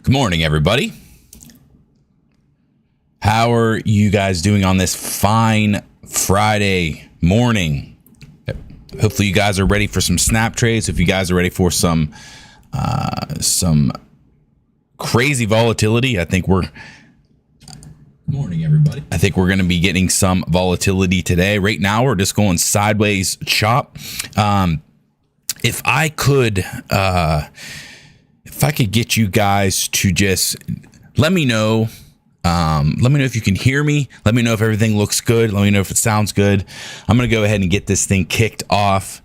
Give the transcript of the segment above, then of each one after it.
Good morning, everybody. How are you guys doing on this fine Friday morning? Hopefully you guys are ready for some snap trades. If you guys are ready for some crazy volatility, I think we're going to be getting some volatility today. Right now, we're just going sideways chop. If I could get you guys to just let me know. Let me know if you can hear me. Let me know if everything looks good. Let me know if it sounds good. I'm going to go ahead and get this thing kicked off.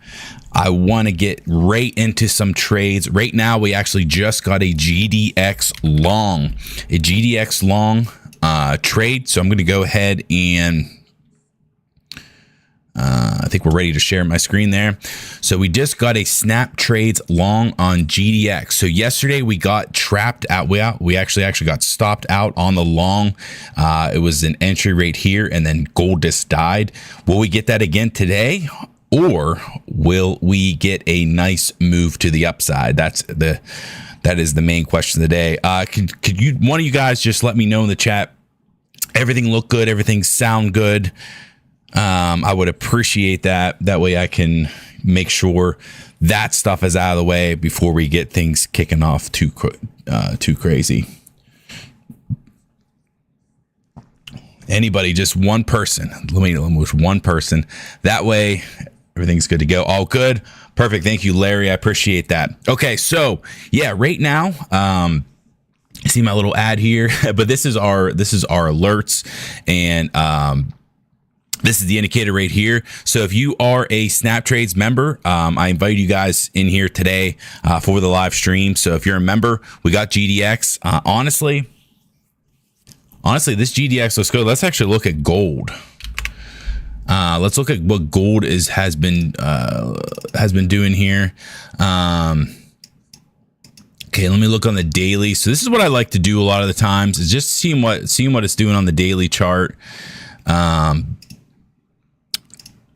I want to get right into some trades. Right now, we actually just got a GDX long trade. So I'm going to go ahead and I think we're ready to share my screen there. So we just got a snap trades long on GDX. So yesterday we got trapped out. We actually got stopped out on the long. It was an entry right here, and then gold just died. Will we get that again today, or will we get a nice move to the upside? That is the main question of the day. Could you, one of you guys, just let me know in the chat? Everything look good? Everything sound good? I would appreciate that. That way I can make sure that stuff is out of the way before we get things kicking off too crazy. Anybody, just one person. Let me with one person. That way everything's good to go. All good. Perfect. Thank you, Larry. I appreciate that. Okay. So yeah, right now, see my little ad here, but this is our alerts, and, this is the indicator right here. So if you are a Snap Trades member, I invite you guys in here today for the live stream. So if you're a member, we got GDX. Honestly, this GDX looks good. Let's actually look at gold. Let's look at what gold has been doing here. Okay, let me look on the daily. So this is what I like to do a lot of the times, is just seeing what it's doing on the daily chart.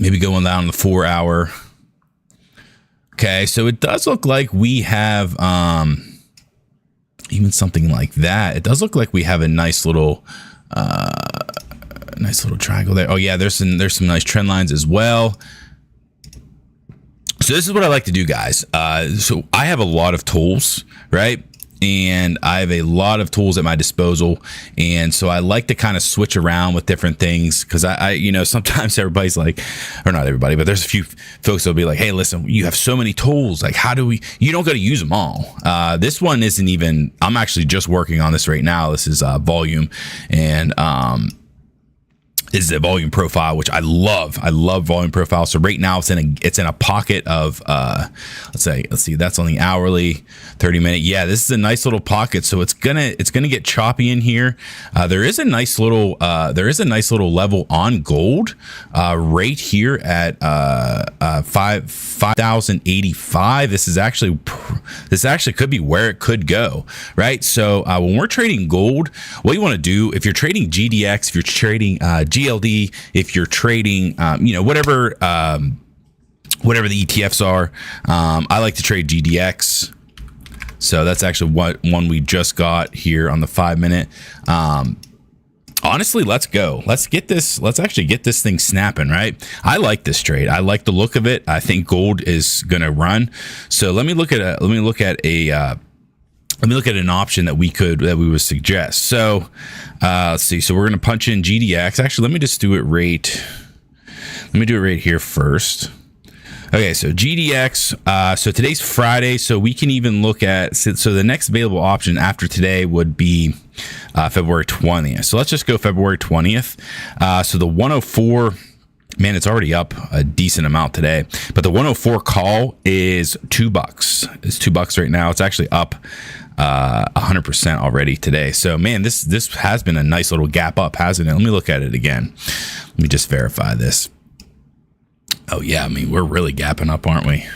Maybe going down the 4 hour. Okay, so it does look like we have even something like that. It does look like we have a nice little triangle there. Oh yeah, there's some nice trend lines as well. So this is what I like to do, guys. So I have a lot of tools, right? And I have a lot of tools at my disposal. And so I like to kind of switch around with different things, because I sometimes everybody's like, or not everybody, but there's a few folks that'll be like, hey, listen, you have so many tools. Like, you don't got to use them all. This one isn't even, I'm actually just working on this right now. This is volume, and is the volume profile, which I love. I love volume profile. So right now it's in a pocket of let's see, that's on the hourly 30-minute. Yeah, this is a nice little pocket. So it's gonna get choppy in here. There is a nice little level on gold right here at 5,085. This actually could be where it could go, right? So when we're trading gold, what you want to do, if you're trading GDX, if you're trading GLD, if you're trading, whatever the ETFs are, I like to trade GDX. So that's actually one we just got here on the 5-minute. Honestly, let's go. Let's actually get this thing snapping, right? I like this trade. I like the look of it. I think gold is going to run. So let me look at an option that we would suggest. So let's see. So we're going to punch in GDX. Actually, let me do it right here first. Okay, so GDX. So today's Friday, so we can even look at, so the next available option after today would be February 20th. So let's just go February 20th. So the 104, man, it's already up a decent amount today, but the 104 call is $2. It's $2 right now. It's actually up 100% already today. So man, this has been a nice little gap up, hasn't it? Let me look at it again. Let me just verify this. Oh yeah, I mean, we're really gapping up, aren't we?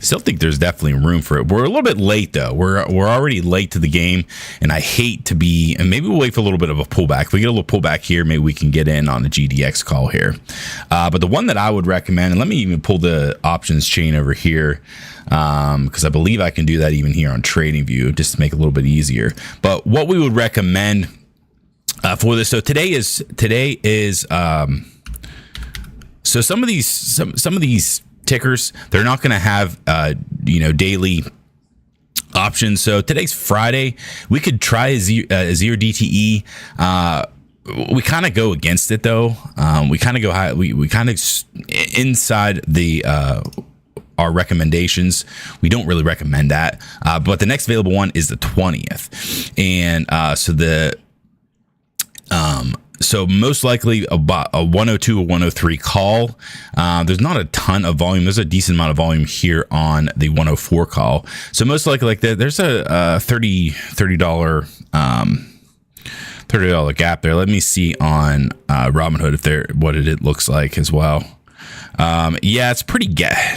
Still think there's definitely room for it. We're a little bit late though. We're already late to the game, and I hate to be. And maybe we'll wait for a little bit of a pullback. If we get a little pullback here, maybe we can get in on the GDX call here. But the one that I would recommend, and let me even pull the options chain over here, because I believe I can do that even here on TradingView, just to make it a little bit easier. But what we would recommend for this, so today is so some of these tickers, they're not going to have daily options. So today's Friday. We could try a zero DTE. We kind of go against it though. We kind of go high. We kind of inside the our recommendations. We don't really recommend that. But the next available one is the 20th, and so most likely a 102 or 103 call. There's not a ton of volume. There's a decent amount of volume here on the 104 call. So most likely like there's a $30 gap there. Let me see on Robinhood if what it looks like as well. Yeah, it's pretty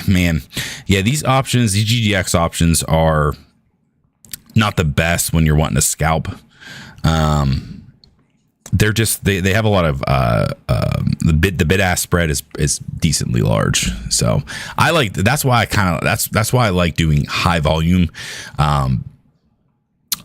man. Yeah, these options, these GDX options are not the best when you're wanting to scalp. They're just they have a lot of the bid ask spread is decently large. So I like that's why I like doing high volume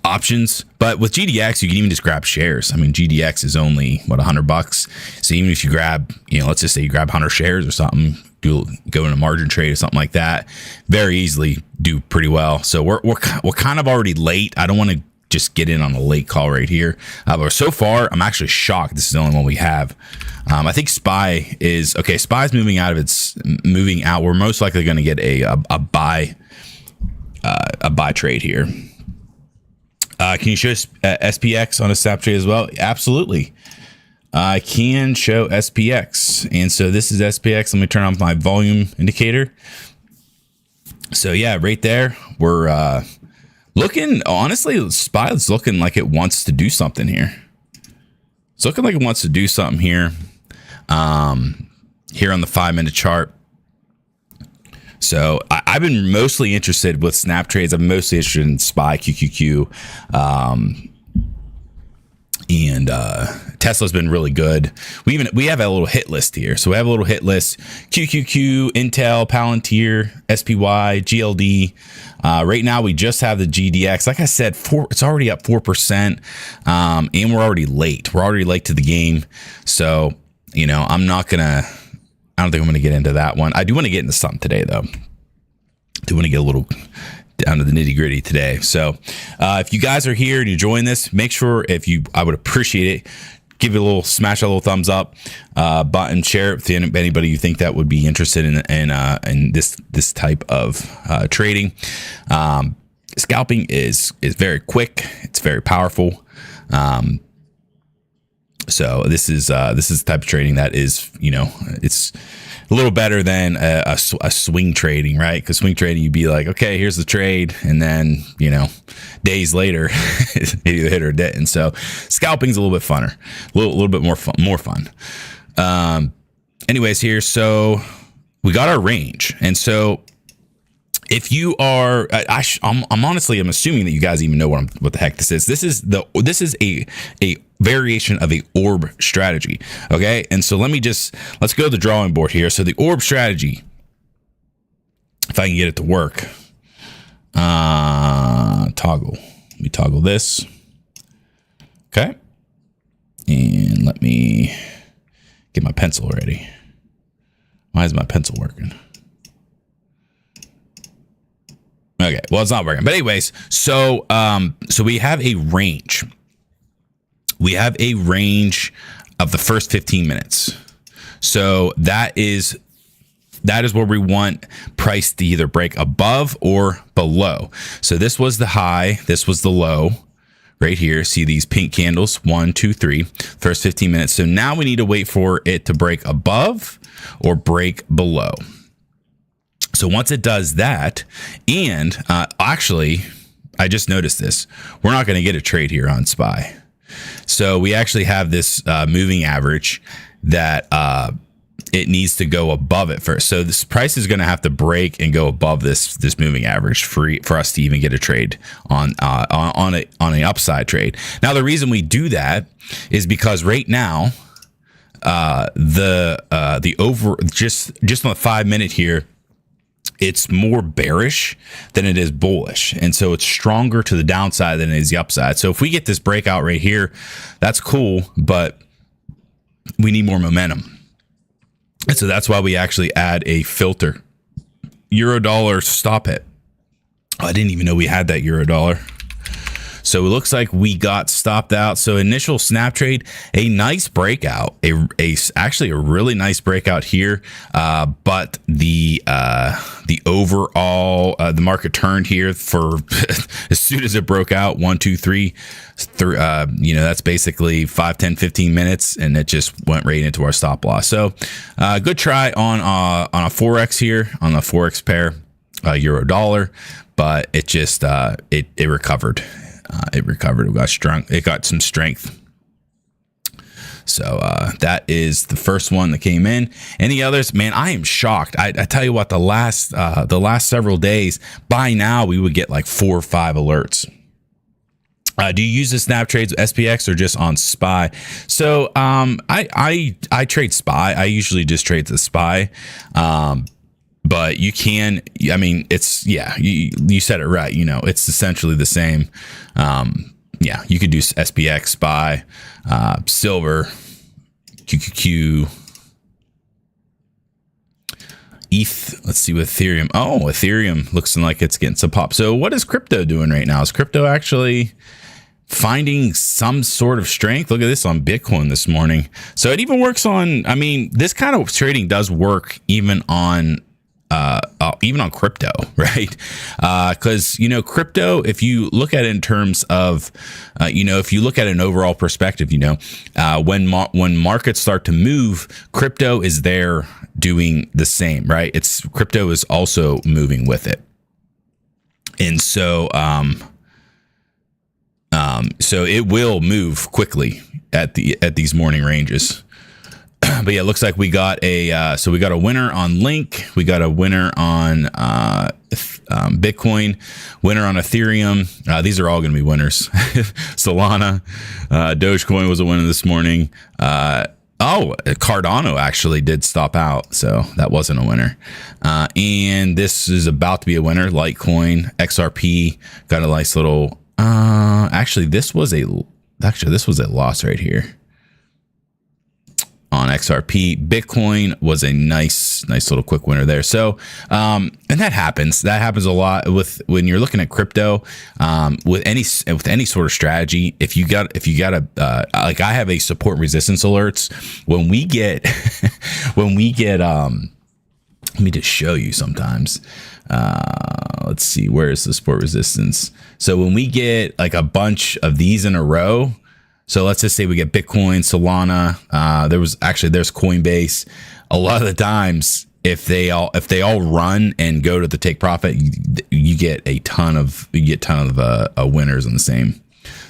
options. But with GDX, you can even just grab shares. I mean, GDX is only what $100. So even if you grab, let's just say you grab 100 shares or something, go in a margin trade or something like that, very easily do pretty well. So we're kind of already late. I don't want to just get in on a late call right here. But so far, I'm actually shocked. This is the only one we have. I think SPY is okay. SPY's moving out. We're most likely going to get a buy trade here. Can you show SPX on a snap trade as well? Absolutely. I can show SPX. And so this is SPX. Let me turn on my volume indicator. So yeah, right there, we're looking, honestly, SPY is looking like it wants to do something here. It's looking like it wants to do something here. Here on the 5-minute chart. So I've been mostly interested with snap trades. I'm mostly interested in SPY, QQQ, and Tesla's been really good. We have a little hit list here. So we have a little hit list: QQQ, Intel, Palantir, SPY, GLD. Right now we just have the GDX. Like I said, it's already up 4%, and we're already late. We're already late to the game. So I don't think I'm going to get into that one. I do want to get into something today, though. I do want to get a little down to the nitty gritty today. So if you guys are here and you're enjoying this, make sure I would appreciate it. Give it a little, smash a little thumbs up button, share it with anybody you think that would be interested in this type of trading. Scalping is very quick. It's very powerful. So this is the type of trading that is, it's a little better than a swing trading, right? Because swing trading, you'd be like, okay, here's the trade, and then days later, it either hit or it didn't. So scalping's a little bit funner, a little bit more fun. Anyways, here, so we got our range, and so if you are, I'm assuming that you guys even know what the heck this is. This is a variation of a orb strategy. Okay. And so let's go to the drawing board here. So the orb strategy, if I can get it to work, toggle, let me toggle this. Okay. And let me get my pencil ready. Why is my pencil working? Okay, well, it's not working. But anyways, so we have a range. We have a range of the first 15 minutes. So that is where we want price to either break above or below. So this was the high, this was the low right here. See these pink candles, 1, 2, 3, first 15 minutes. So now we need to wait for it to break above or break below. So once it does that, and actually, I just noticed this, we're not going to get a trade here on SPY. So we actually have this moving average that it needs to go above it first. So this price is going to have to break and go above this moving average for us to even get a trade on an upside trade. Now, the reason we do that is because right now, the over just on the 5 minute here, it's more bearish than it is bullish. And so it's stronger to the downside than it is the upside. So if we get this breakout right here, that's cool, but we need more momentum. And so that's why we actually add a filter. Euro dollar stop it. Oh, I didn't even know we had that euro dollar. So it looks like we got stopped out. So initial snap trade, a nice breakout, actually a really nice breakout here. But the overall, the market turned here for as soon as it broke out, 1, 2, 3, that's basically 5, 10, 15 minutes. And it just went right into our stop loss. So good try on a Forex here, on the Forex pair, euro dollar, but it just, it recovered. It recovered. It got strong. It got some strength. So that is the first one that came in. Any others? Man, I am shocked. I tell you what, the last several days, by now we would get like 4 or 5 alerts. Do you use the snap trades SPX or just on SPY? So I trade SPY. I usually just trade the SPY. But you can, I mean, it's, yeah, you said it right. It's essentially the same. Yeah, you could do SPX, SPY, silver, QQQ, ETH. Let's see with Ethereum. Oh, Ethereum looks like it's getting some pop. So what is crypto doing right now? Is crypto actually finding some sort of strength? Look at this on Bitcoin this morning. So it even works on, I mean, this kind of trading does work even on crypto, right? Because, crypto, if you look at it in terms of, if you look at an overall perspective, when markets start to move, crypto is there doing the same, right? Crypto is also moving with it. And so, so it will move quickly at these morning ranges. But yeah, it looks like we got a winner on Link, we got a winner on Bitcoin, winner on Ethereum. These are all going to be winners. Solana, Dogecoin was a winner this morning. Cardano actually did stop out, so that wasn't a winner. And this is about to be a winner. Litecoin, XRP got a nice little. Actually, this was a loss right here. On XRP, Bitcoin was a nice little quick winner there. So, and that happens. That happens a lot when you're looking at crypto. With any sort of strategy, if you got like I have a support resistance alerts when we get let me just show you sometimes. Let's see, where is the support resistance? So when we get like a bunch of these in a row. So let's just say we get Bitcoin, Solana. There's Coinbase. A lot of the times, if they all run and go to the take profit, you get a ton of winners on the same.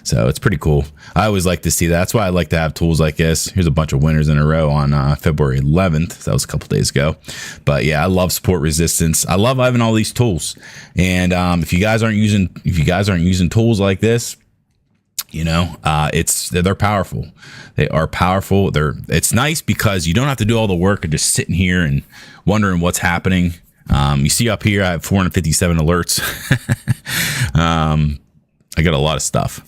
So it's pretty cool. I always like to see that. That's why I like to have tools like this. Here's a bunch of winners in a row on February 11th. That was a couple days ago. But yeah, I love support resistance. I love having all these tools. And if you guys aren't using tools like this, they're powerful. They are powerful. It's nice because you don't have to do all the work of just sitting here and wondering what's happening. You see up here, I have 457 alerts. I got a lot of stuff.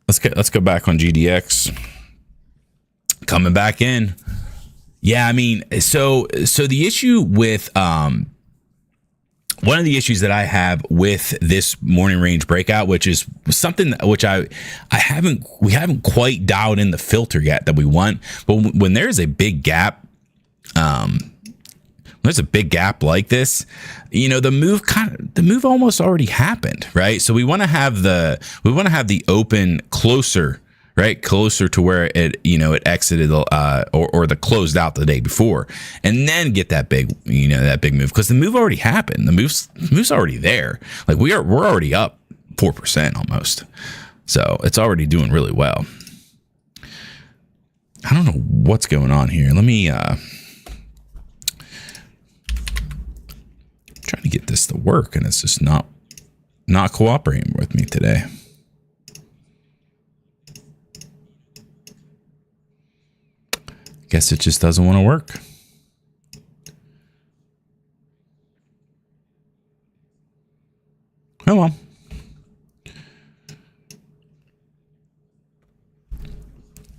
Let's go back on GDX. Coming back in. Yeah, I mean, so the issue with one of the issues that I have with this morning range breakout, which is something which we haven't quite dialed in the filter yet that we want, but when there's a big gap, like this, the move almost already happened, right? So we want to have the open closer, right? Closer to where it exited, or the closed out the day before, and then get that big move, because the move already happened. The move's already there. Like we're already up 4% almost. So it's already doing really well. I don't know what's going on here. Let me trying to get this to work, and it's just not cooperating with me today. Guess it just doesn't want to work. Oh well.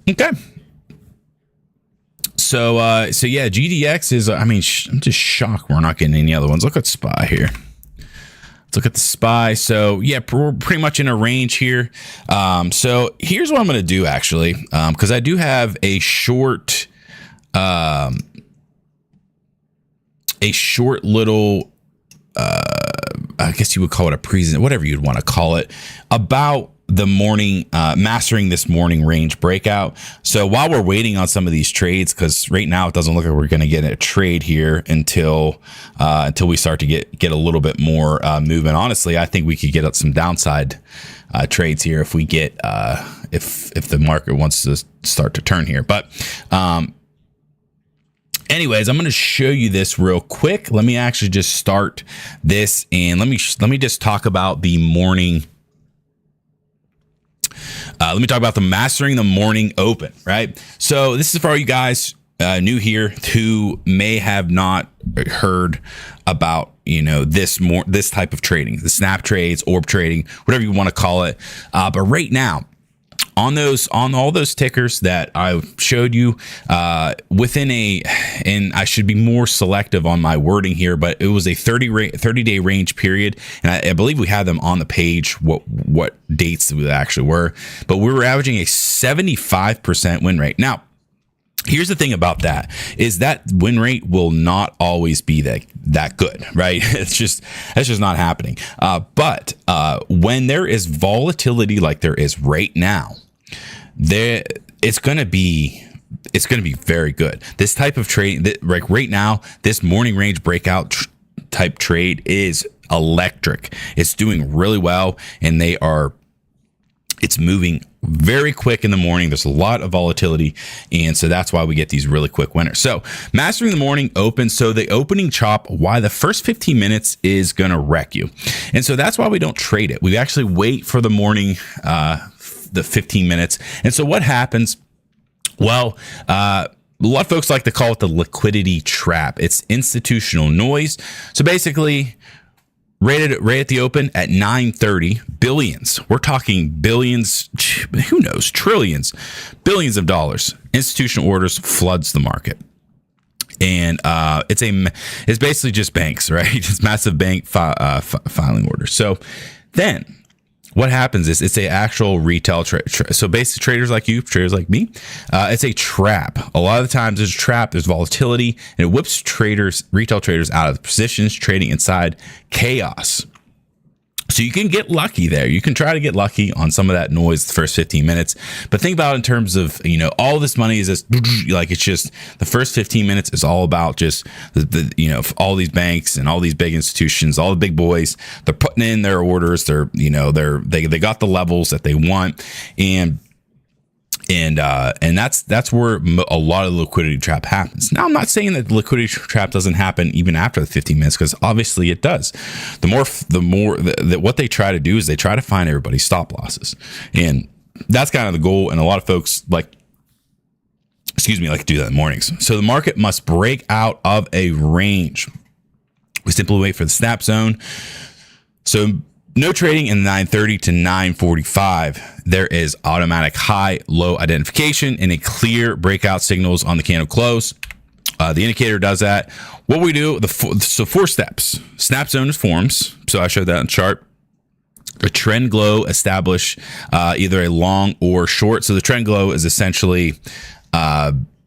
Okay. So yeah, GDX is, I mean, I'm just shocked we're not getting any other ones. Look at SPY here. Let's look at the SPY. So yeah, we're pretty much in a range here. So here's what I'm going to do actually, because I do have a short little, I guess you would call it a present, whatever you'd want to call it, about the morning, mastering this morning range breakout. So while we're waiting on some of these trades, because right now it doesn't look like we're going to get a trade here until we start to get a little bit more movement. Honestly, I think we could get some downside trades here if we get if the market wants to start to turn here. But anyways, I'm going to show you this real quick. Let me actually just start this, and let me just talk about the morning. Let me talk about the mastering the morning open, right? So this is for all you guys new here who may have not heard about, you know, this type of trading, the snap trades, orb trading, whatever you want to call it. But right now, on all those tickers that I showed you, and I should be more selective on my wording here, but it was a 30-day range period, and I believe we had them on the page what dates they actually were, but we were averaging a 75% win rate. Now, here's the thing about that is that win rate will not always be that good, right? That's just not happening. But when there is volatility like there is right now, it's going to be very good. This type of trade, like right now, this morning range breakout type trade is electric. It's doing really well, and it's moving very quick in the morning. There's a lot of volatility, and so that's why we get these really quick winners. So mastering the morning open. So the opening chop, why the first 15 minutes is going to wreck you. And so that's why we don't trade it. We actually wait for the morning, the 15 minutes. And so what happens? Well, a lot of folks like to call it the liquidity trap. It's institutional noise. So basically, right at the open at 9:30, billions. We're talking billions, who knows, trillions, billions of dollars. Institutional orders floods the market. And it's basically just banks, right? It's massive bank filing orders. So then what happens is it's a actual retail trade. So basically traders like you, traders like me, it's a trap. A lot of the times there's a trap, there's volatility, and it whips retail traders out of the positions, trading inside chaos. So you can get lucky there. You can try to get lucky on some of that noise the first 15 minutes. But think about it in terms of, you know, all this money is just like, it's just the first 15 minutes is all about just you know, all these banks and all these big institutions, all the big boys, they're putting in their orders. They're, you know, they got the levels that they want. And that's where a lot of the liquidity trap happens. Now, I'm not saying that the liquidity trap doesn't happen even after the 15 minutes, because obviously it does. What they try to do is they try to find everybody's stop losses, and that's kind of the goal. And a lot of folks like to do that in the mornings. So the market must break out of a range. We simply wait for the snap zone. So no trading in 9:30 to 9:45. There is automatic high low identification and a clear breakout signals on the candle close. The indicator does that. What we do, so 4 steps. Snap zone forms. So I showed that on chart. A trend glow establish either a long or short. So the trend glow is essentially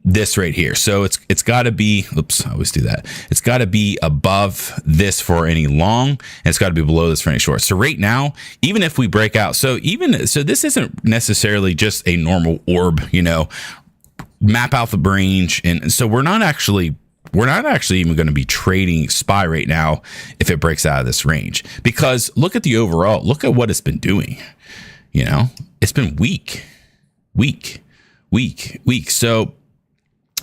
this right here. So it's got to be, oops, I always do that. It's got to be above this for any long, and it's got to be below this for any short. So right now, even if we break out, so this isn't necessarily just a normal orb, you know, map out the range. And so we're not actually even going to be trading SPY right now if it breaks out of this range, because look at the overall, look at what it's been doing. You know, it's been weak. week. So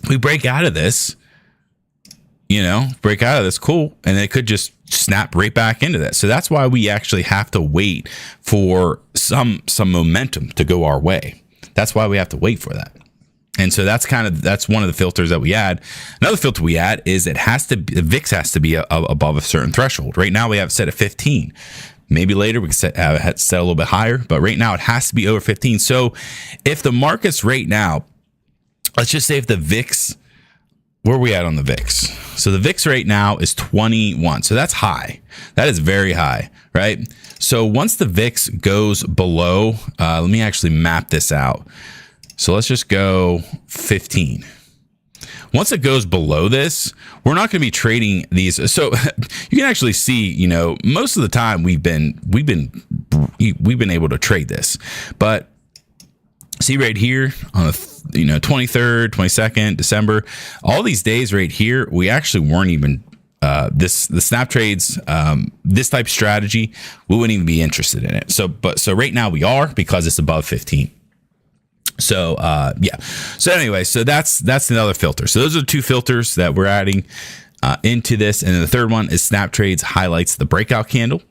we break out of this, cool. And it could just snap right back into that. So that's why we actually have to wait for some momentum to go our way. That's why we have to wait for that. And so that's one of the filters that we add. Another filter we add is the VIX has to be above a certain threshold. Right now we have it set at 15. Maybe later we can have it set a little bit higher, but right now it has to be over 15. So if the market's right now, let's just say if the VIX, where are we at on the VIX? So the VIX right now is 21. So that's high. That is very high, right? So once the VIX goes below, let me actually map this out. So let's just go 15. Once it goes below this, we're not going to be trading these. So you can actually see, most of the time we've been able to trade this, but see right here on the 23rd, 22nd, December, all these days right here, we actually weren't even the snap trades, this type of strategy, we wouldn't even be interested in it. So right now we are, because it's above 15. So yeah. So anyway, so that's another filter. So those are the two filters that we're adding into this. And then the third one is snap trades highlights the breakout candle.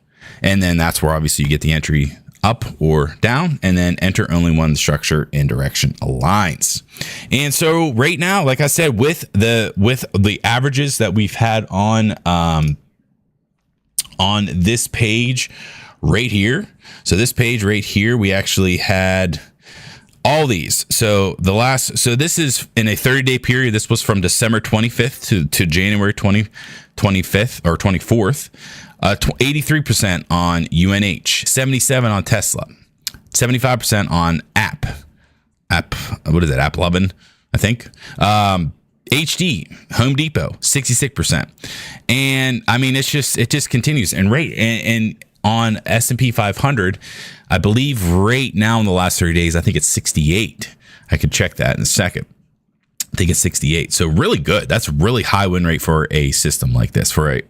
And then that's where obviously you get the entry up or down, and then enter only when the structure and direction aligns. And so right now, like I said, with the averages that we've had on this page right here. So this page right here, we actually had all these. So this is in a 30-day period. This was from December 25th to January 25th or 24th. 83% on UNH, 77 on Tesla, 75% on App. What is it? App 11, I think. HD, Home Depot, 66%. And I mean, it just continues. And and on S&P 500, I believe right now in the last 30 days, I think it's 68. I could check that in a second. I think it's 68. So really good. That's a really high win rate for a system like this, for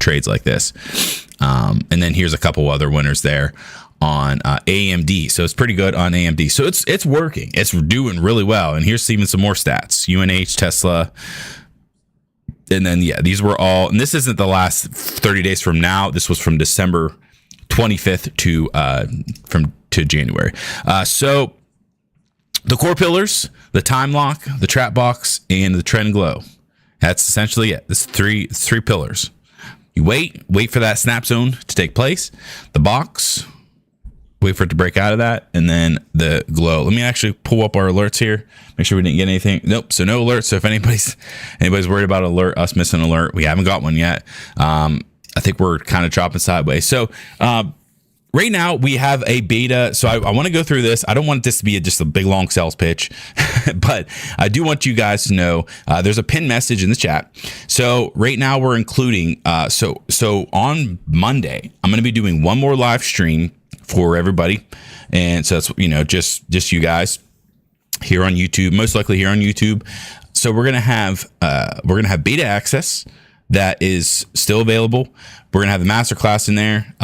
trades like this. And then here's a couple other winners there on AMD. So it's pretty good on AMD. So it's working. It's doing really well. And here's even some more stats. UNH, Tesla. And then, yeah, these were all, and this isn't the last 30 days from now. This was from December 25th to January. So the core pillars, the time lock, the trap box, and the trend glow. That's essentially it. It's three pillars. You wait for that snap zone to take place. The box, wait for it to break out of that, and then the glow. Let me actually pull up our alerts here. Make sure we didn't get anything. Nope. So no alerts. So if anybody's worried about us missing an alert, we haven't got one yet. I think we're kind of chopping sideways. So right now we have a beta. So I want to go through this. I don't want this to be just a big long sales pitch, but I do want you guys to know there's a pinned message in the chat. So right now we're including. So on Monday, I'm going to be doing one more live stream for everybody, and so that's just you guys here on YouTube, most likely here on YouTube. So we're gonna have beta access that is still available. We're gonna have the masterclass in there.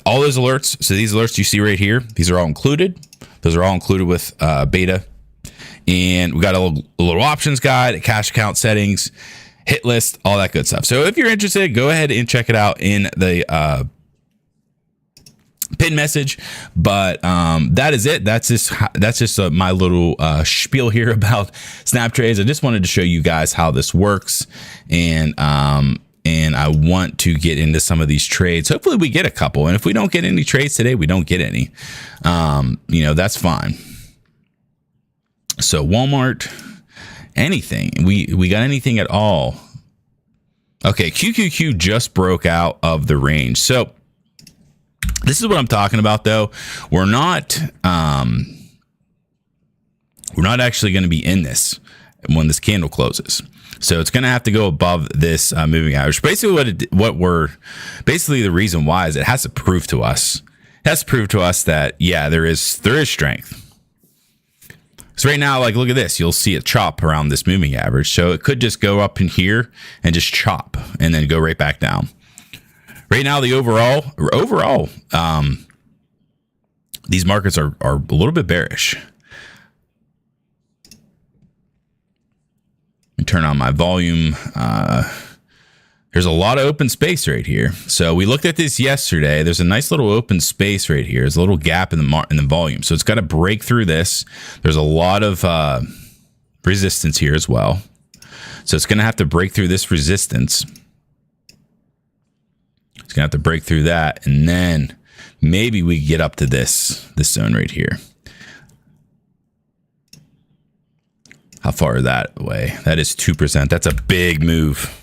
All those alerts. So these alerts you see right here, these are all included. Those are all included with beta, and we got a little options guide, a cash account settings, hit list, all that good stuff. So if you're interested, go ahead and check it out in the pin message. But that is it. That's just my little spiel here about snap trades. I just wanted to show you guys how this works, and I want to get into some of these trades. Hopefully we get a couple, and if we don't get any trades today, we don't get any. That's fine. So Walmart, anything, we got anything at all? Okay, QQQ just broke out of the range. So this is what I'm talking about, though. We're not actually going to be in this when this candle closes. So it's going to have to go above this moving average. Basically, basically the reason why is it has to prove to us. It has to prove to us that there is strength. So right now, like, look at this. You'll see it chop around this moving average. So it could just go up in here and just chop and then go right back down. Right now, the overall, these markets are a little bit bearish. me turn on my volume. There's a lot of open space right here. So we looked at this yesterday. There's a nice little open space right here. There's a little gap in the volume. So it's got to break through this. There's a lot of resistance here as well. So it's going to have to break through this resistance. It's going to have to break through that. And then maybe we get up to this zone right here. How far is that away? That is 2%. That's a big move.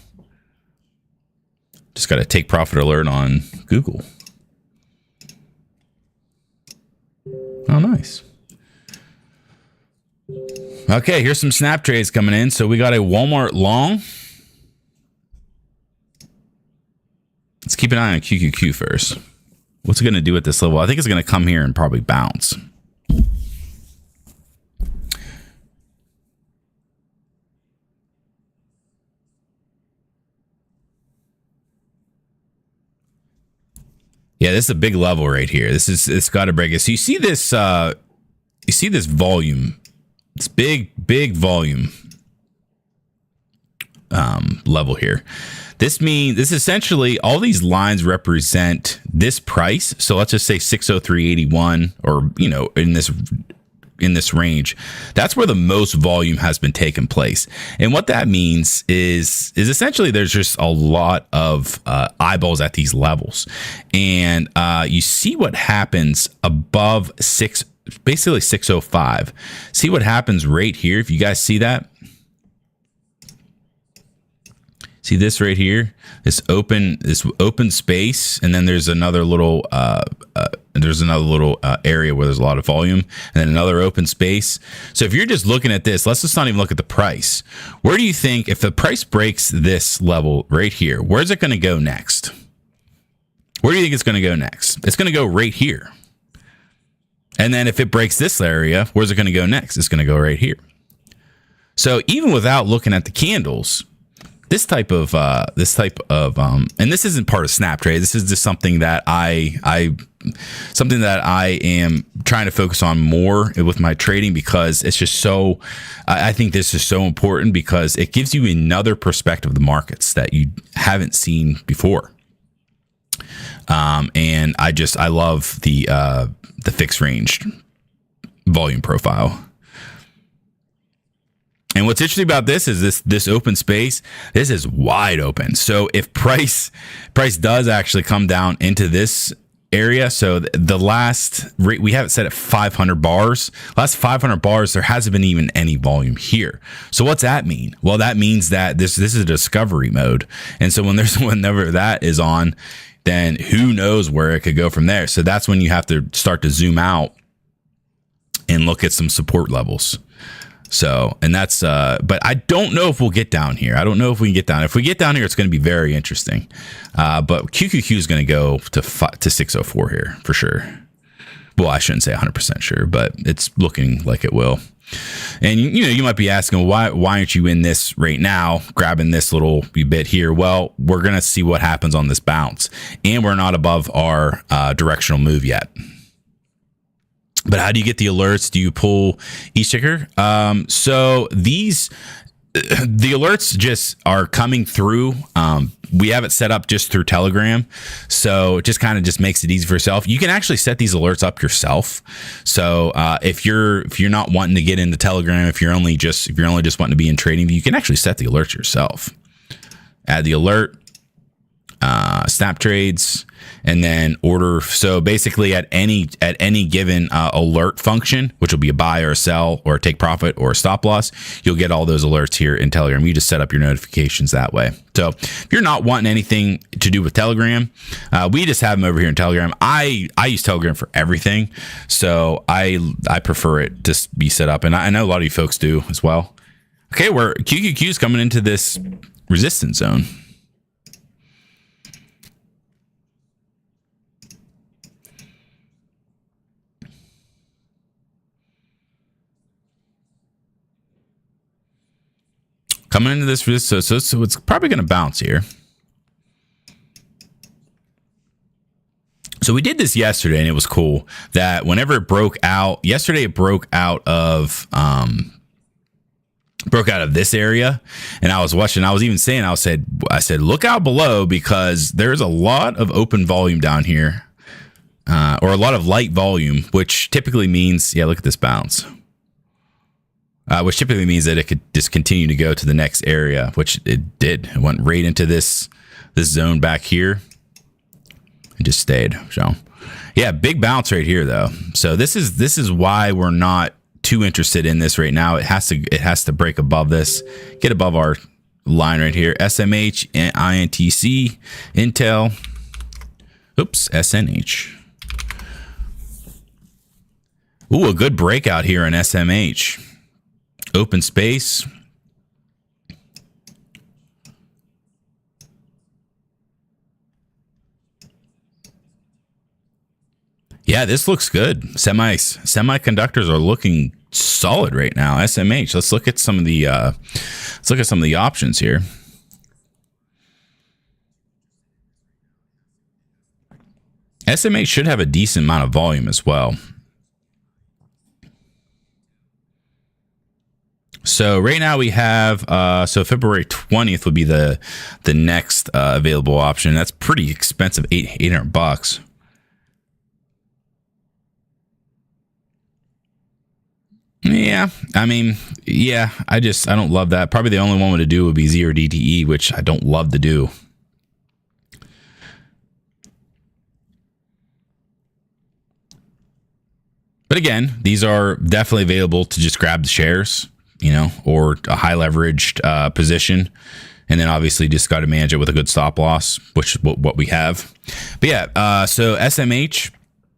Just got to take profit alert on Google. Oh, nice. Okay, here's some snap trades coming in. So we got a Walmart long. Let's keep an eye on QQQ first. What's it going to do at this level? I think it's going to come here and probably bounce. Yeah, this is a big level right here. It's got to break it. So you see this volume, this big volume level here. This essentially all these lines represent this price. So let's just say 603.81, or in this range. That's where the most volume has been taking place. And what that means is essentially there's just a lot of eyeballs at these levels. And you see what happens above basically 605. See what happens right here. If you guys see that, see this right here, this open space, and then there's another little area where there's a lot of volume, and then another open space. So if you're just looking at this, let's just not even look at the price. Where do you think, if the price breaks this level right here, where's it going to go next? Where do you think it's going to go next? It's going to go right here. And then if it breaks this area, where's it going to go next? It's going to go right here. So even without looking at the candles, this type of and this isn't part of snap trade. This is just something that I am trying to focus on more with my trading, because it's just so, I think this is so important because it gives you another perspective of the markets that you haven't seen before. And I love the fixed range volume profile. And what's interesting about this is this open space, this is wide open. So if price does actually come down into this area, so the last rate, we have it set at 500 bars. Last 500 bars, there hasn't been even any volume here. So what's that mean? Well, that means that this is a discovery mode. And so whenever that is on, then who knows where it could go from there. So that's when you have to start to zoom out and look at some support levels. So, and that's, but I don't know if we'll get down here. I don't know if we can get down. If we get down here, it's going to be very interesting. But QQQ is going to go to 604 here for sure. Well, I shouldn't say 100% sure, but it's looking like it will. And you might be asking, why aren't you in this right now, grabbing this little bit here? Well, we're going to see what happens on this bounce, and we're not above our directional move yet. But how do you get the alerts? Do you pull each ticker? So the alerts just are coming through. We have it set up just through Telegram. So it just kind of just makes it easy for yourself. You can actually set these alerts up yourself. So if you're not wanting to get into Telegram, if you're only just wanting to be in TradingView, you can actually set the alerts yourself. Add the alert, snap trades, and then order. So basically at any given alert function, which will be a buy or a sell or a take profit or a stop loss, you'll get all those alerts here in Telegram. You just set up your notifications that way. So if you're not wanting anything to do with Telegram, we just have them over here in Telegram. I use Telegram for everything, so I prefer it to be set up, and I know a lot of you folks do as well. Okay, where QQQ is coming into this resistance zone. Coming into this, so it's probably going to bounce here. So we did this yesterday, and it was cool that whenever it broke out, yesterday it broke out of broke out of this area, and I was watching. I was even saying, I said, look out below, because there's a lot of open volume down here, or a lot of light volume, which typically means, yeah, look at this bounce, which typically means that it could just continue to go to the next area, which it did. It went right into this zone back here and just stayed. So yeah, big bounce right here though. So this is why we're not too interested in this right now. It has to break above this, get above our line right here. SMH and INTC, Intel, oops, SNH. Ooh, a good breakout here in SMH. Open space. Yeah, this looks good. Semiconductors are looking solid right now. SMH. Let's look at some of the options here. SMH should have a decent amount of volume as well. So right now we have so February 20th would be the next available option. That's pretty expensive, $800. Yeah, I mean, yeah, I don't love that. Probably the only one to do would be 0DTE, which I don't love to do. But again, these are definitely available to just grab the shares, you know, or a high leveraged position. And then obviously just got to manage it with a good stop loss, which is what we have. But yeah, so SMH,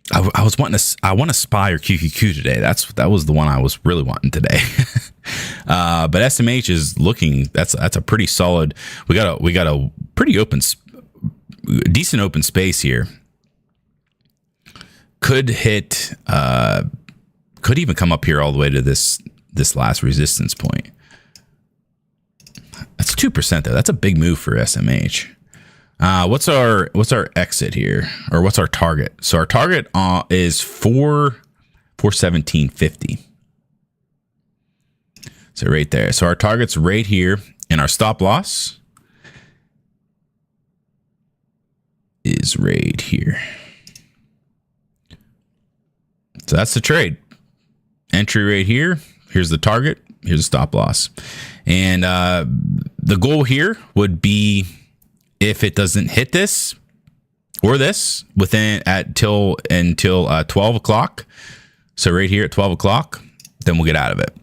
I was wanting to, I want to SPY or QQQ today. That was the one I was really wanting today. But SMH is looking, that's a pretty solid. We got a pretty decent open space here. Could hit, could even come up here all the way to this last resistance point. That's 2% though. That's a big move for SMH. What's our exit here, or what's our target? So our target is 417.50. So right there. So our target's right here, and our stop loss is right here. So that's the trade. Entry right here. Here's the target. Here's the stop loss. And the goal here would be, if it doesn't hit this or this until 12 o'clock. So right here at 12 o'clock, then we'll get out of it.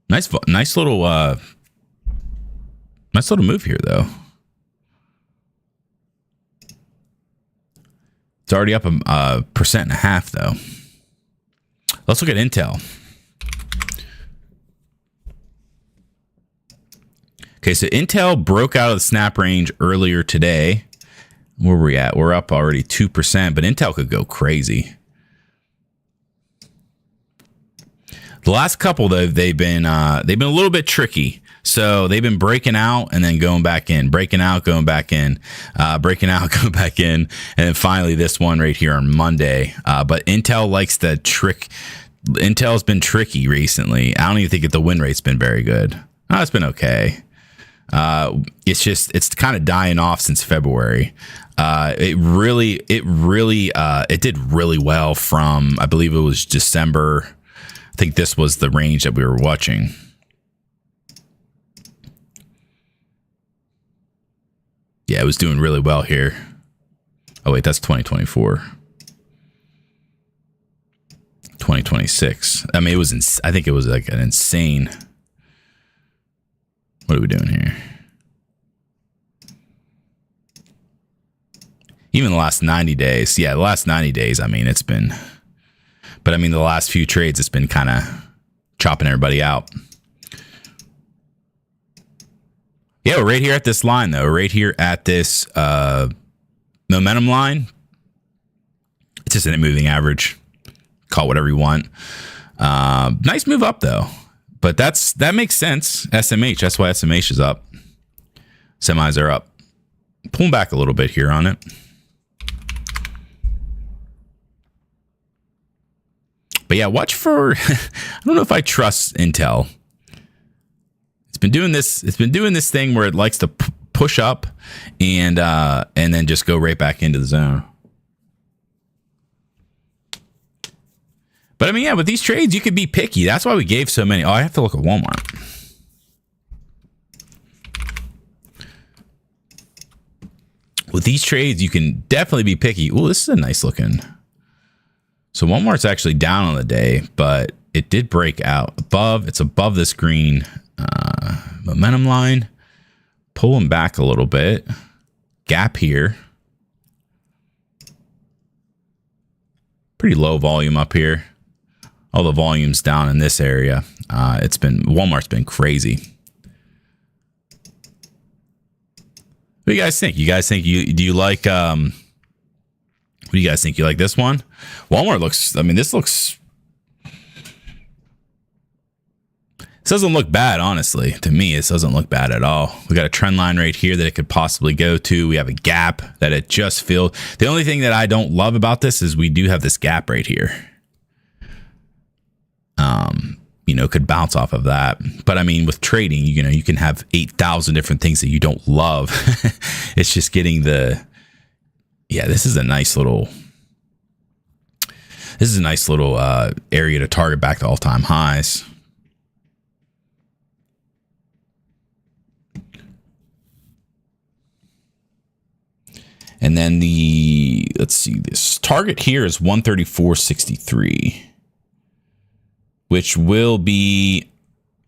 Nice little move here though. It's already up a 1.5% though. Let's look at Intel. Okay, so Intel broke out of the snap range earlier today. Where are we at? We're up already 2%, but Intel could go crazy. The last couple, though, they've been a little bit tricky. So they've been breaking out and then going back in, breaking out, going back in, breaking out, going back in, and then finally this one right here on Monday. But Intel likes the trick. Intel's been tricky recently. I don't even think the win rate's been very good. Oh, it's been okay. It's kind of dying off since February. It did really well from, I believe it was December. I think this was the range that we were watching. Yeah, it was doing really well here. Oh wait, that's 2024. 2026. I mean, I think it was like an insane. What are we doing here? Even the last 90 days. Yeah, the last 90 days, I mean, it's been... But I mean, the last few trades, it's been kind of chopping everybody out. Yeah, we're right here at this line, though. Right here at this momentum line. It's just a moving average. Call it whatever you want. Nice move up, though. But that makes sense. SMH, that's why SMH is up. Semis are up. Pulling back a little bit here on it. But yeah, watch for, I don't know if I trust Intel. It's been doing this thing where it likes to push up and then just go right back into the zone. But I mean, yeah, with these trades, you could be picky. That's why we gave so many. Oh, I have to look at Walmart. With these trades, you can definitely be picky. Oh, this is a nice looking. So Walmart's actually down on the day, but it did break out above. It's above this green momentum line. Pulling back a little bit. Gap here. Pretty low volume up here. All the volume's down in this area. Walmart's been crazy. What do you guys think? Do you like what do you guys think? You like this one? Walmart looks, I mean, this doesn't look bad, honestly. To me, this doesn't look bad at all. We got a trend line right here that it could possibly go to. We have a gap that it just filled. The only thing that I don't love about this is we do have this gap right here. Could bounce off of that. But I mean, with trading, you can have 8,000 different things that you don't love. It's just getting this is a nice little area to target back to all-time highs. And then this target here is 134.63. Which will be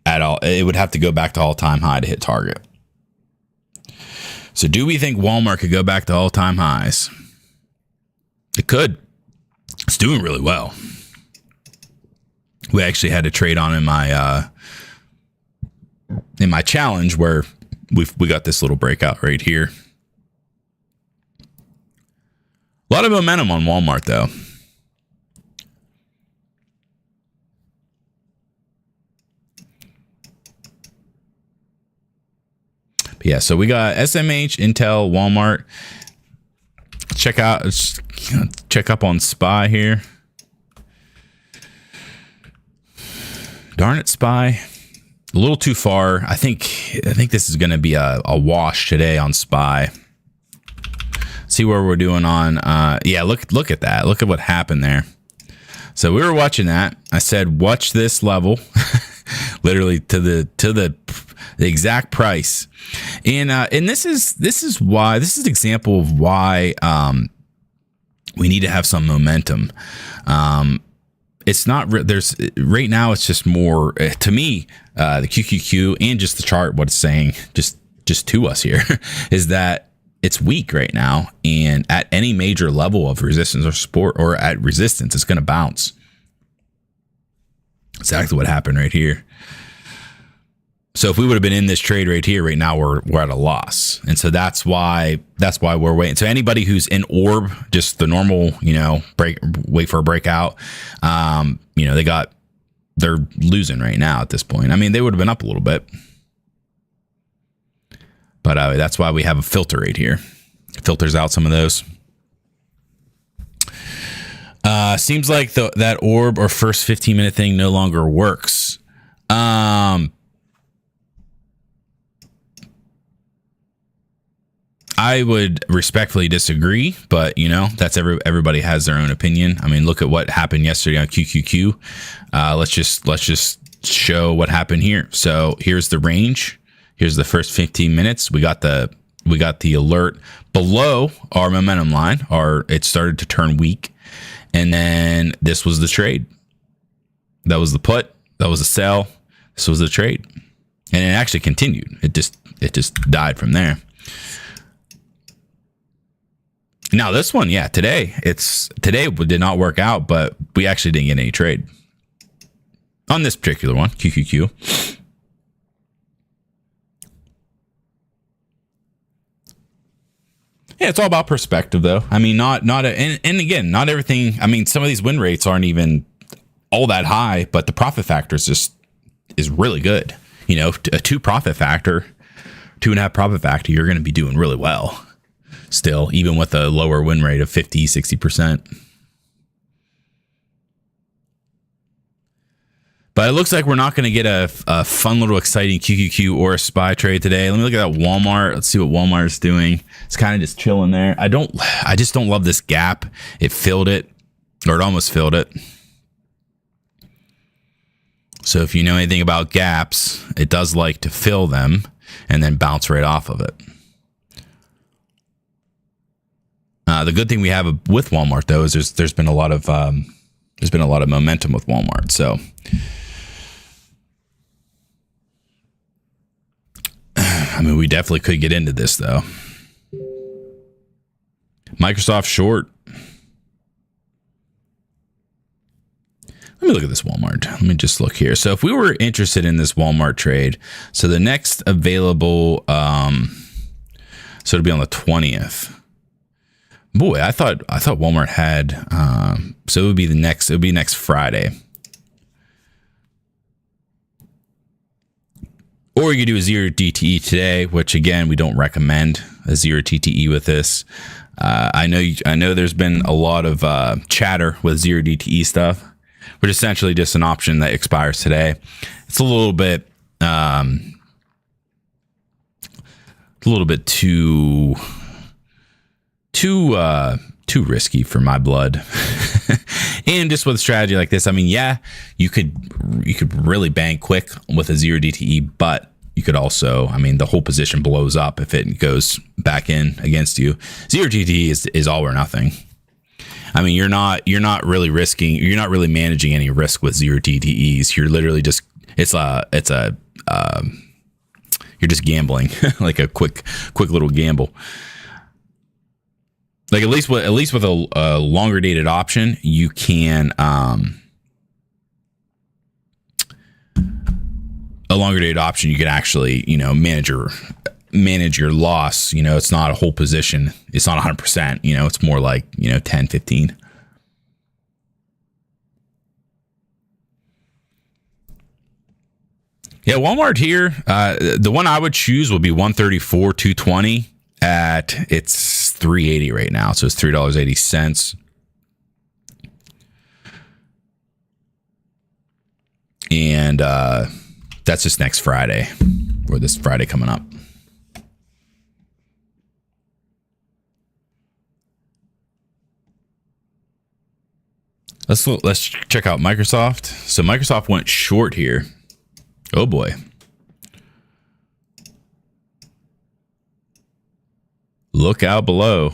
it would have to go back to all-time high to hit target. So do we think Walmart could go back to all-time highs? It could. It's doing really well. We actually had to trade on in my challenge where we got this little breakout right here. A lot of momentum on Walmart though. Yeah, so we got SMH, Intel, Walmart. Check up on SPY here. Darn it, SPY. A little too far. I think this is going to be a wash today on SPY. See where we're doing on. Look at that. Look at what happened there. So we were watching that. I said, watch this level, literally to the exact price. And this is an example of why we need to have some momentum. It's not there's right now. It's just more to me. The QQQ and just the chart. What it's saying, just to us here, is that it's weak right now, and at any major level of resistance or support, or at resistance, it's going to bounce. Exactly what happened right here. So if we would have been in this trade right here, right now we're at a loss, and so that's why we're waiting. So anybody who's in orb, just the normal, wait for a breakout. They're losing right now at this point. I mean, they would have been up a little bit, but that's why we have a filter right here. It filters out some of those. Seems like that orb or first 15-minute thing no longer works. I would respectfully disagree, but that's everybody has their own opinion. I mean, look at what happened yesterday on QQQ. Let's just show what happened here. So here's the range. Here's the first 15 minutes. We got the alert below our momentum line. It started to turn weak, and then this was the trade. That was the put. That was the sell. This was the trade, and it actually continued. It just died from there. Now this one, today did not work out, but we actually didn't get any trade on this particular one, QQQ. Yeah, it's all about perspective, though. I mean, and again, not everything. I mean, some of these win rates aren't even all that high, but the profit factor is really good. A 2.5 profit factor, you're going to be doing really well. Still, even with a lower win rate of 50, 60%. But it looks like we're not going to get a fun little exciting QQQ or a SPY trade today. Let me look at that Walmart. Let's see what Walmart is doing. It's kind of just chilling there. I just don't love this gap. It filled it, or it almost filled it. So if you know anything about gaps, it does like to fill them and then bounce right off of it. The good thing we have with Walmart though is there's been a lot of momentum with Walmart. So I mean, we definitely could get into this though. Microsoft short. Let me look at this Walmart. Let me just look here. So if we were interested in this Walmart trade, so the next available, so it'll be on the 20th. Boy, I thought Walmart had, so it would be next Friday. Or you could do a 0 DTE today, which again, we don't recommend a 0 DTE with this. I know there's been a lot of chatter with 0 DTE stuff, which is essentially just an option that expires today. It's a little bit too risky for my blood. And just with a strategy like this, I mean, yeah, you could really bank quick with a 0 DTE, but you could also, I mean, the whole position blows up if it goes back in against you. 0 DTE is all or nothing. I mean, you're not really managing any risk with 0 DTEs. You're literally just, you're just gambling, like a quick little gamble. Like at least with a longer dated option, you can actually, manage your loss. It's not a whole position. It's not 100%, it's more like, 10, 15. Yeah. Walmart here. The one I would choose would be 134, 220 at it's 380 right now. So it's $3.80. And, that's just next Friday, or this Friday coming up. Let's check out Microsoft. So Microsoft went short here. Oh boy. Look out below.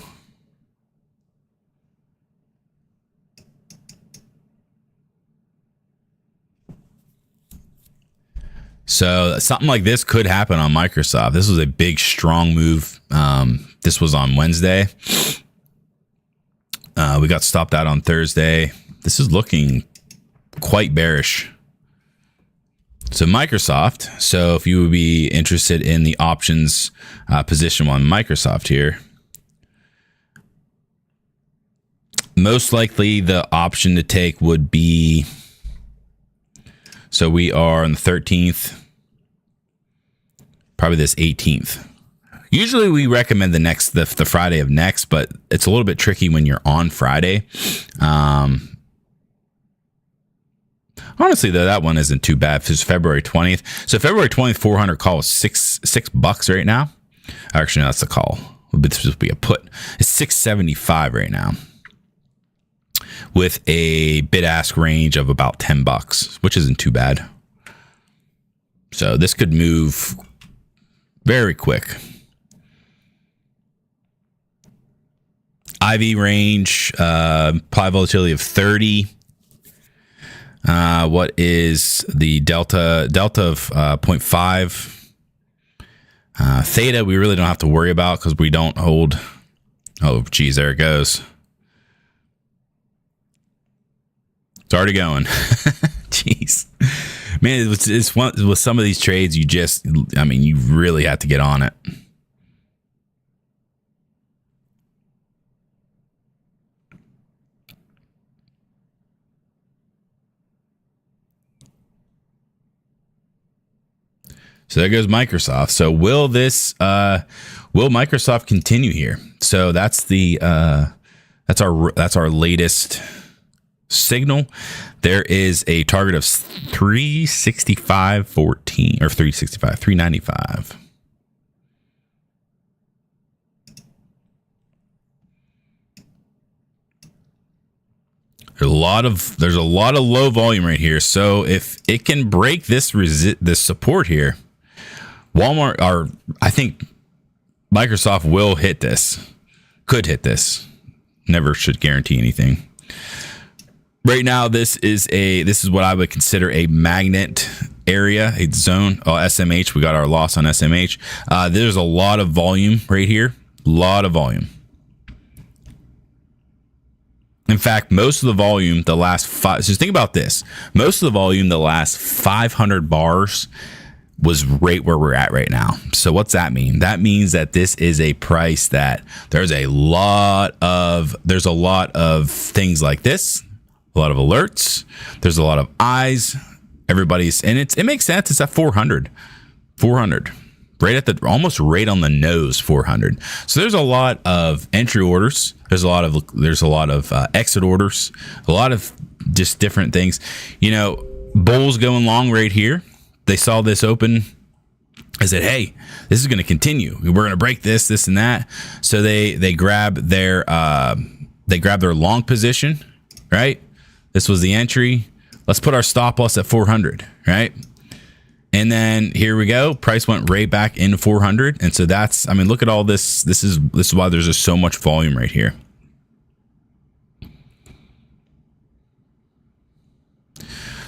So something like this could happen on Microsoft. This was a big, strong move. This was on Wednesday. We got stopped out on Thursday. This is looking quite bearish. So Microsoft. So if you would be interested in the options position on Microsoft here, most likely the option to take would be, so we are on the 13th, probably this 18th. Usually we recommend the Friday of next, but it's a little bit tricky when you're on Friday. Honestly, though, that one isn't too bad. It's February 20th. So February 20th, 400 call is $6 right now. Actually, no, that's a call. This would be a put. It's $6.75 right now, with a bid-ask range of about $10, which isn't too bad. So this could move very quick. IV range, probably volatility of 30. What is the delta of 0.5? Theta, we really don't have to worry about because we don't hold. Oh, geez, there it goes. It's already going. Jeez. Man, it's one, with some of these trades, you really have to get on it. So there goes Microsoft. So will Microsoft continue here? So that's our latest signal, there is a target of 365.14 or 395. There's a lot of low volume right here. So if it can break this support here, Walmart, or I think Microsoft will hit this. Could hit this. Never should guarantee anything. Right now, this is what I would consider a magnet area, a zone. Oh, SMH. We got our loss on SMH. There's a lot of volume right here. A lot of volume. In fact, most of the volume, the last five, so think about this. Most of the volume, the last 500 bars was right where we're at right now. So what's that mean? That means that this is a price that there's a lot of things like this, a lot of alerts. There's a lot of eyes. Everybody's, and it makes sense. It's at 400, right at the, almost right on the nose, 400. So there's a lot of entry orders. There's a lot of exit orders, a lot of just different things. You know, bulls going long right here. They saw this open. I said, hey, this is going to continue. We're going to break this and that. So they grab their long position, right? This was the entry. Let's put our stop loss at 400, right? And then here we go. Price went right back into 400. And so that's, I mean, look at all this. This is why there's just so much volume right here.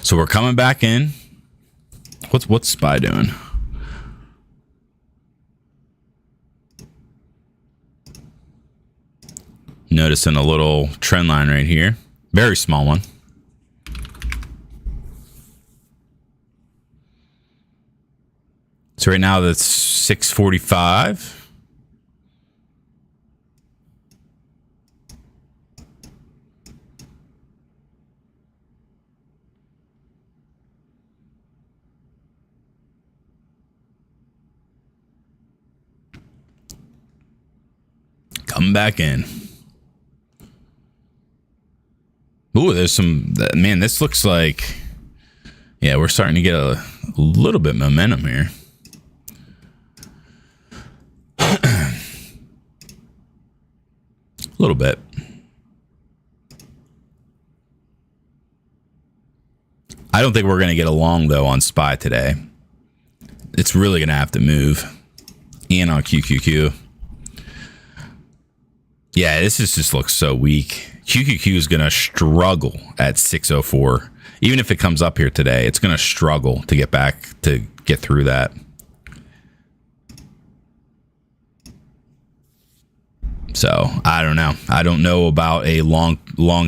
So we're coming back in. What's SPY doing? Noticing a little trend line right here. Very small one. So right now that's 645. Come back in. Ooh, there's some, man, this looks like, yeah, we're starting to get a little bit momentum here. A little bit. I don't think we're going to get along, though, on SPY today. It's really going to have to move. And on QQQ. Yeah, this just looks so weak. QQQ is going to struggle at 604. Even if it comes up here today, it's going to struggle to get through that. So I don't know. I don't know about a long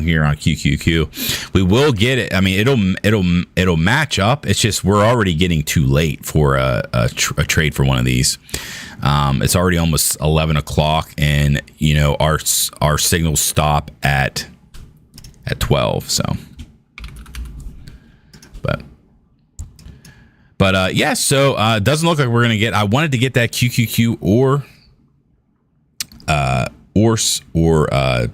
here on QQQ. We will get it. I mean, it'll match up. It's just we're already getting too late for a trade for one of these. It's already almost 11 o'clock, and you know our signals stop at 12. So, but yeah. So it doesn't look like we're gonna get. I wanted to get that QQQ or SPY,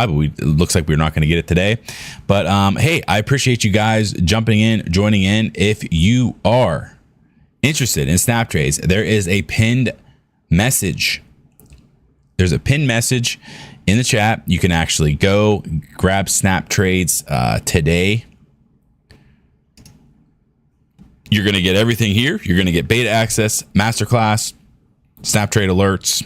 but it looks like we're not going to get it today. But hey, I appreciate you guys jumping in, joining in. If you are interested in snap trades, there is a pinned message. There's a pinned message in the chat. You can actually go grab snap trades today. You're going to get everything here. You're going to get beta access, masterclass, snap trade alerts,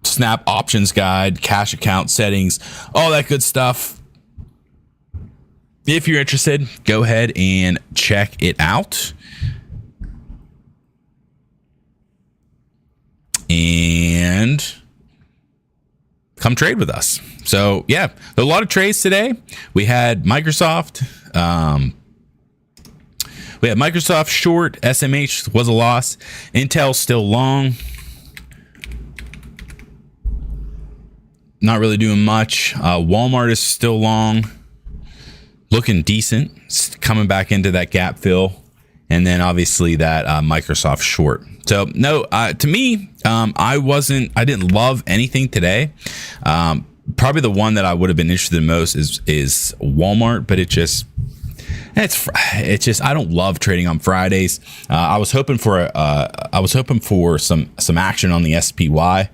snap options guide, cash account settings, all that good stuff. If you're interested, go ahead and check it out. And come trade with us. So yeah, a lot of trades today. We had Microsoft. We had Microsoft short. SMH was a loss. Intel still long. Not really doing much. Walmart is still long. Looking decent. Coming back into that gap fill. and then obviously that Microsoft short. So no, to me, I didn't love anything today. Probably the one that I would have been interested in most is Walmart, but it's just I don't love trading on Fridays. I was hoping for some action on the SPY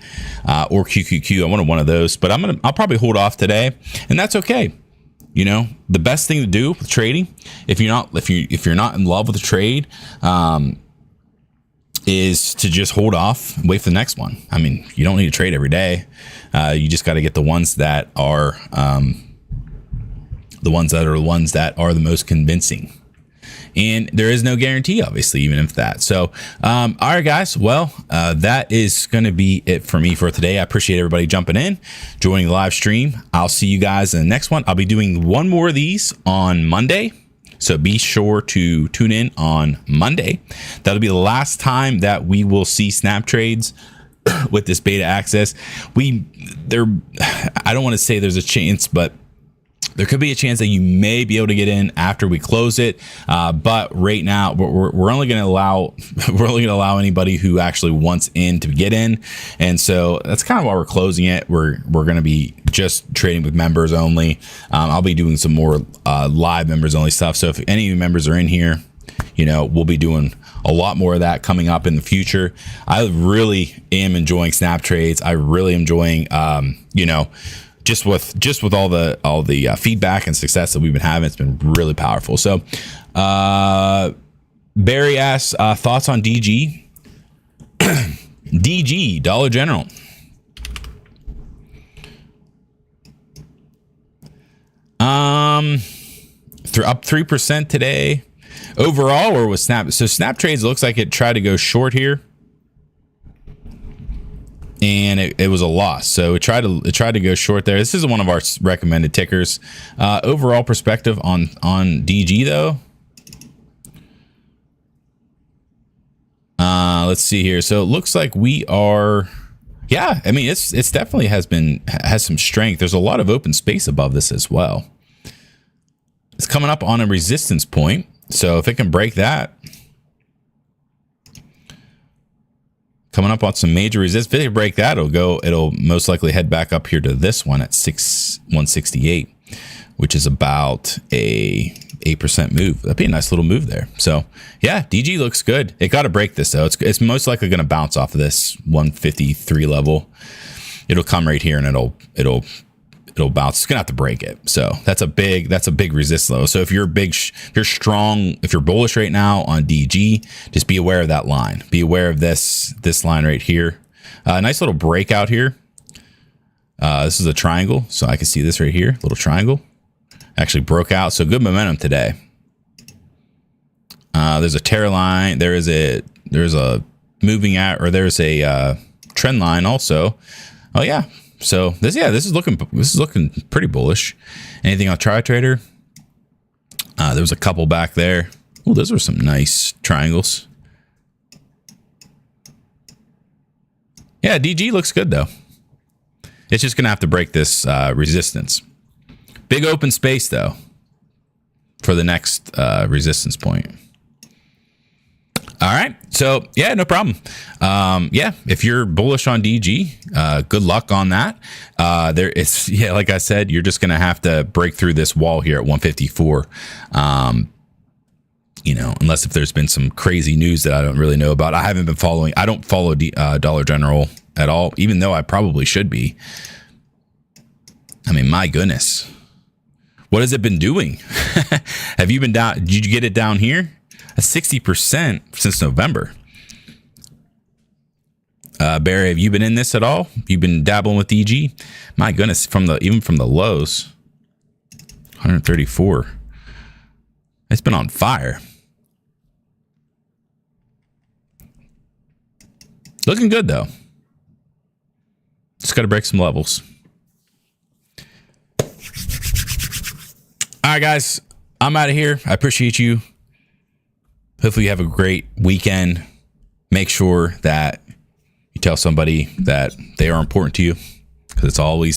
or QQQ. I wanted one of those, but I'll probably hold off today, and that's okay. You know, the best thing to do with trading, if you're not in love with the trade, is to just hold off and wait for the next one. I mean, you don't need to trade every day. You just got to get the ones that are the most convincing. And there is no guarantee, obviously, even if that. So, all right, guys. Well, that is going to be it for me for today. I appreciate everybody jumping in, joining the live stream. I'll see you guys in the next one. I'll be doing one more of these on Monday. So be sure to tune in on Monday. That'll be the last time that we will see snap trades with this beta access. I don't want to say there's a chance, but there could be a chance that you may be able to get in after we close it, but right now we're only going to allow anybody who actually wants in to get in, and so that's kind of why we're closing it. We're going to be just trading with members only. I'll be doing some more live members only stuff. So if any of you members are in here, you know, we'll be doing a lot more of that coming up in the future. I really am enjoying snap trades. I really am enjoying, you know. Just with all the feedback and success that we've been having, it's been really powerful. So, Barry asks thoughts on DG. DG, Dollar General. Up 3% today overall, or was Snap? So Snap Trades looks like it tried to go short here, and it was a loss. So it tried to go short there. This is one of our recommended tickers. Overall perspective on DG though. Let's see here. So it looks like we are. Yeah, I mean it's definitely has some strength. There's a lot of open space above this as well. It's coming up on a resistance point. So if it can break that. Coming up on some major resistance. If it break that, it'll most likely head back up here to this one at 168, which is about a 8% move. That'd be a nice little move there. So yeah, DG looks good. It got to break this though. It's most likely going to bounce off of this 153 level. It'll come right here and it'll bounce. It's gonna have to break it. So that's a big resist level. So if you're strong, if you're bullish right now on DG, just be aware of that line. Be aware of this line right here. Nice little breakout here. This is a triangle, so I can see this right here. Little triangle actually broke out. So good momentum today. There's a tear line. There's a moving at, or there's a trend line also. Oh yeah. So this is looking pretty bullish. Anything on TriTrader? There was a couple back there. Oh, those were some nice triangles. Yeah, DG looks good though. It's just gonna have to break this resistance. Big open space though for the next resistance point. All right. So yeah, no problem. Yeah, if you're bullish on DG, good luck on that. Like I said, you're just gonna have to break through this wall here at 154. You know, unless if there's been some crazy news that I don't really know about. I don't follow Dollar General at all, even though I probably should be. I mean, my goodness, what has it been doing? Have you been down? Did you get it down here? 60% since November. Barry, have you been in this at all? You've been dabbling with DG? My goodness, even from the lows, 134. It's been on fire. Looking good though. Just got to break some levels. All right, guys, I'm out of here. I appreciate you. Hopefully you have a great weekend. Make sure that you tell somebody that they are important to you, because it's always